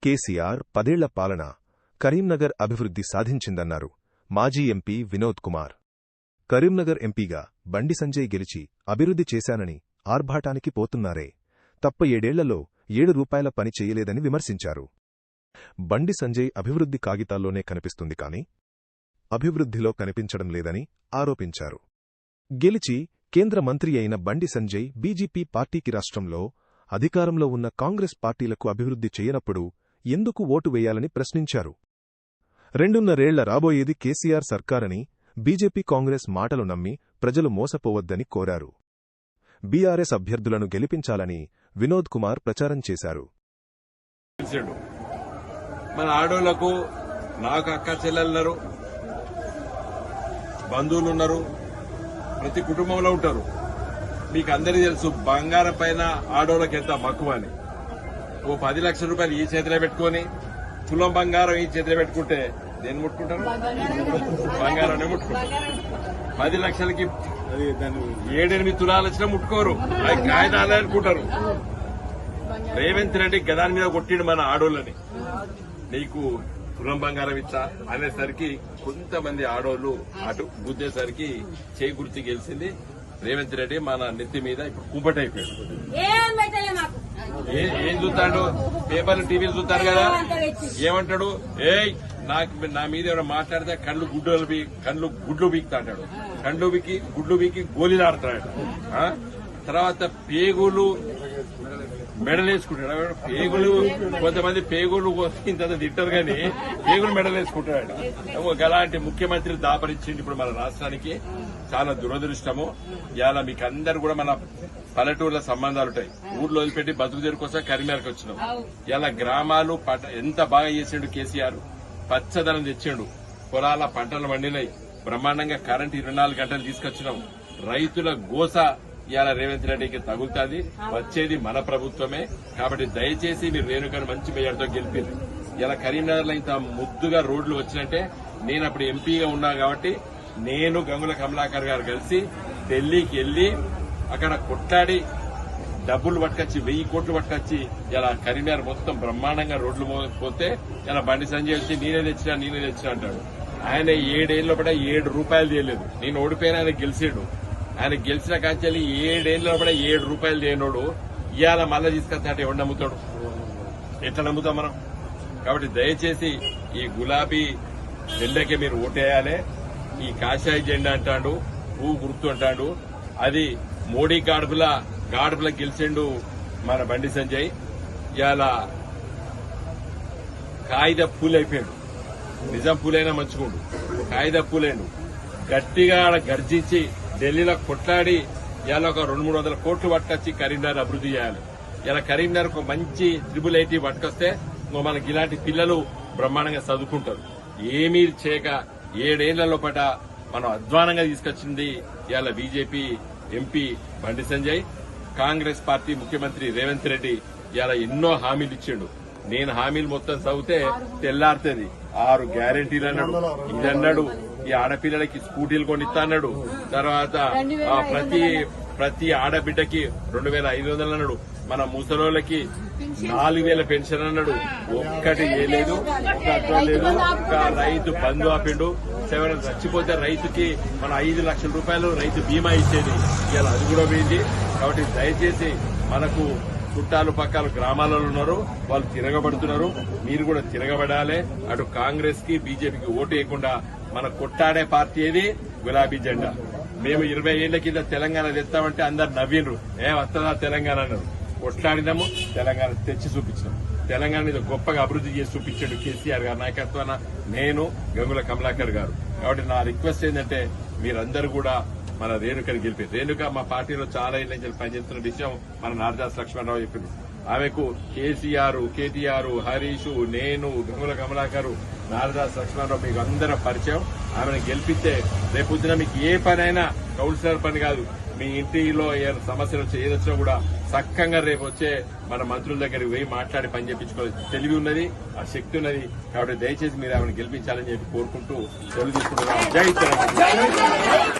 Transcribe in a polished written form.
కేసీఆర్ 10 ఏళ్ల పాలన కరీంనగర్ అభివృద్ధి సాధించిందన్నారు మాజీ ఎంపీ వినోద్ కుమార్. కరీంనగర్ ఎంపీగా బండి సంజయ్ గెలిచి అభివృద్ధి చేశానని ఆర్భాటానికి పోతున్నారే తప్ప 7 ఏళ్లలో 7 రూపాయల పని చేయలేదని విమర్శించారు. బండి సంజయ్ అభివృద్ధి కాగితాల్లోనే కనిపిస్తుంది కాని అభివృద్ధిలో కనిపించడం లేదని ఆరోపించారు. గెలిచి కేంద్ర మంత్రి అయిన బండి సంజయ్ బీజేపీ పార్టీకి రాష్ట్రంలో అధికారంలో ఉన్న కాంగ్రెస్ పార్టీలకు అభివృద్ధి చేయనప్పుడు ఎందుకు ఓటు వేయాలని ప్రశ్నించారు. 2.5 ఏళ్ల రాబోయేది కేసీఆర్ సర్కారని, బీజేపీ కాంగ్రెస్ మాటలు నమ్మి ప్రజలు మోసపోవద్దని కోరారు. బీఆర్ఎస్ అభ్యర్థులను గెలిపించాలని వినోద్ కుమార్ ప్రచారం చేశారు. మన ఆడోళ్లకు నాకు అక్క చెల్లెలున్నారు, బంధువులున్నారు, ప్రతి కుటుంబంలో ఉంటారు. మీకు అందరికీ తెలుసు బంగారం పైన ఆడోళ్ళకి ఎంత మక్కువ అని. ఓ 10 లక్షల రూపాయలు ఈ చేతిలో పెట్టుకుని తులం బంగారం ఈ చేతిలో పెట్టుకుంటే దేన్ని ముట్టుకుంటారు? బంగారాన్ని ముట్టుకుంటారు. 10 లక్షలకి 7-8 తులాలు వచ్చినా ముట్టుకోరు, అవి కాగితాలే అనుకుంటారు. రేవంత్ రెడ్డి గదాని మీద కొట్టిండు మన ఆడోళ్ళని. నీకు తులం బంగారం ఇచ్చా అనేసరికి కొంతమంది ఆడోళ్లు అటు గుద్దేసరికి చేయి గుర్తి గెలిచింది రేవంత్ రెడ్డి. మన నెత్తి మీద ఇప్పుడు కుంపటైపోయాడు. ఏం చూస్తాడు? పేపర్లు టీవీలు చూస్తారు కదా, ఏమంటాడు? నా మీద ఎవరైనా మాట్లాడితే కళ్ళు గుడ్లు బీక్తా అంటాడు. గుడ్లు బీకి గోళీలు ఆడతాడు. తర్వాత పేగులు మెడలేసుకుంటాడు. పేగులు కొంతమంది పేగులు ఇంత తింటారు కానీ పేగులు మెడలేసుకుంటాడు. అలాంటి ముఖ్యమంత్రి దాపరించింది ఇప్పుడు మన రాష్ట్రానికి. చాలా దురదృష్టము. ఇవాళ మీకు అందరు కూడా మన పల్లెటూర్ల సంబంధాలుంటాయి. ఊర్లో వదిలిపెట్టి బతుకు తెరు కోసం కరీంనగర్కి వచ్చినాం. ఇలా గ్రామాలు ఎంత బాగా చేసిండు కేసీఆర్. పచ్చదనం తెచ్చిండు, పొలాల పంటలు వండినాయి, బ్రహ్మాండంగా కరెంటు 24 గంటలు తీసుకొచ్చినాం. రైతుల గోస ఇవాళ రేవంత్ రెడ్డికి తగులుతుంది. వచ్చేది మన ప్రభుత్వమే. కాబట్టి దయచేసి మీరు రేణుకను మంచి మేయర్తో గెలిపింది. ఇలా కరీంనగర్ లో ఇంత ముద్దుగా రోడ్లు వచ్చినట్టే నేను అప్పుడు ఎంపీగా ఉన్నా కాబట్టి నేను గంగుల కమలాకర్ గారు కలిసి ఢిల్లీకి వెళ్లి అక్కడ కొట్లాడి డబ్బులు పట్టుకొచ్చి 1000 కోట్లు పట్టుకొచ్చి ఇలా కరీంనగర్ మొత్తం బ్రహ్మాండంగా రోడ్లు పోతే ఇలా బండి సంజయ్ వచ్చి నేనే తెచ్చినా అంటాడు. ఆయన 7 ఏళ్ల పడ 7 రూపాయలు చేయలేదు. నేను ఓడిపోయిన ఆయన గెలిచాడు. ఆయన గెలిచిన కాంచెల్లి 7 ఏళ్ల పడ 7 రూపాయలు చేయనోడు ఇవాళ మళ్ళా తీసుకొస్తాడు. ఎవడు నమ్ముతాడు? ఎట్లా నమ్ముతాం మనం? కాబట్టి దయచేసి ఈ గులాబీ జెండాకే మీరు ఓటేయాలి. ఈ కాషాయ జెండా అంటాడు, పువ్వు గుర్తు అంటాడు, అది మోడీ గాడుపుల గెలిచిండు మన బండి సంజయ్. ఇవాళ కాగిత పూలైపోయాడు. నిజం పూలైనా మంచుకోండు, కాగిత పూలేండు. గట్టిగా గర్జించి ఢిల్లీలో కొట్లాడి ఇవాళ ఒక 200-300 కోట్లు పట్టుకొచ్చి కరీంనగర్ అభివృద్ధి చేయాలి. ఇలా కరీంనగర్ ఒక మంచి 888 పట్టుకొస్తే మనకి ఇలాంటి పిల్లలు బ్రహ్మాండంగా చదువుకుంటారు. ఏమీ చేయక 7 ఏళ్ల లోపల మనం అధ్వానంగా తీసుకొచ్చింది ఇవాళ BJP MP Bandi Sanjay. Congress party ముఖ్యమంత్రి రేవంత్ రెడ్డి ఇవాళ ఎన్నో హామీలు ఇచ్చిండు. నేను హామీలు మొత్తం చదివితే తెల్లారుతుంది. 6 గ్యారెంటీలు అన్నాడు, ఇదన్నాడు, ఈ ఆడపిల్లలకి స్కూటీలు కొనిస్తా అన్నాడు. తర్వాత ప్రతి ఆడబిడ్డకి 2500 అన్నాడు. మన ముసలోళ్ళకి 4000 పెన్షన్ అన్నాడు. ఒక్కటి చేయలేదు, ఒక రైతు బంధు ఆపిండు. ఎవరైనా చచ్చిపోతే రైతుకి మన 5 లక్షల రూపాయలు రైతు బీమా ఇచ్చేది, ఇలా అది కూడా పోయింది. కాబట్టి దయచేసి మనకు చుట్టాలు పక్కల గ్రామాలలో ఉన్నారు, వాళ్ళు తిరగబడుతున్నారు. మీరు కూడా తిరగబడాలి. అటు కాంగ్రెస్ కి బీజేపీకి ఓటు వేయకుండా మన కొట్టాడే పార్టీ ఏది? గులాబీ జెండా. మేము 20 ఏళ్ల కింద తెలంగాణ తెస్తామంటే అందరు నవ్విండ్రు. వస్తుందా తెలంగాణ అన్నారు. కొట్లాడినాము, తెలంగాణ తెచ్చి చూపించినాం. తెలంగాణ మీద గొప్పగా అభివృద్ధి చేసి చూపించాడు కేసీఆర్ గారు నాయకత్వాన, నేను గంగుల కమలాకర్ గారు. కాబట్టి నా రిక్వెస్ట్ ఏంటంటే మీరందరూ కూడా మన రేణుకని గెలిపారు. రేణుక మా పార్టీలో చాలా ఏళ్ళ నుంచి పనిచేస్తున్న విషయం మన నారదాస్ లక్ష్మణరావు చెప్పిండు. ఆమెకు కేటీఆర్, హరీష్, నేను, గంగుల కమలాకర్, నారదాస్ లక్ష్మణరావు మీకు అందరూ పరిచయం. ఆమెను గెలిపిస్తే రేపొద్దున మీకు ఏ పనైనా కౌన్సిలర్ పని కాదు, మీ ఇంటిలో ఏదైనా సమస్యలు వచ్చి ఏదొచ్చినా కూడా చక్కగా రేపు వచ్చే మన మంత్రుల దగ్గరికి పోయి మాట్లాడి పని చేయించుకోవాలి. తెలివి ఉన్నది, ఆ శక్తి ఉన్నది. కాబట్టి దయచేసి మీరు ఆమెను గెలిపించాలని చెప్పి కోరుకుంటూ సెలవు తీసుకుంటున్నాం. జై తెలంగాణ.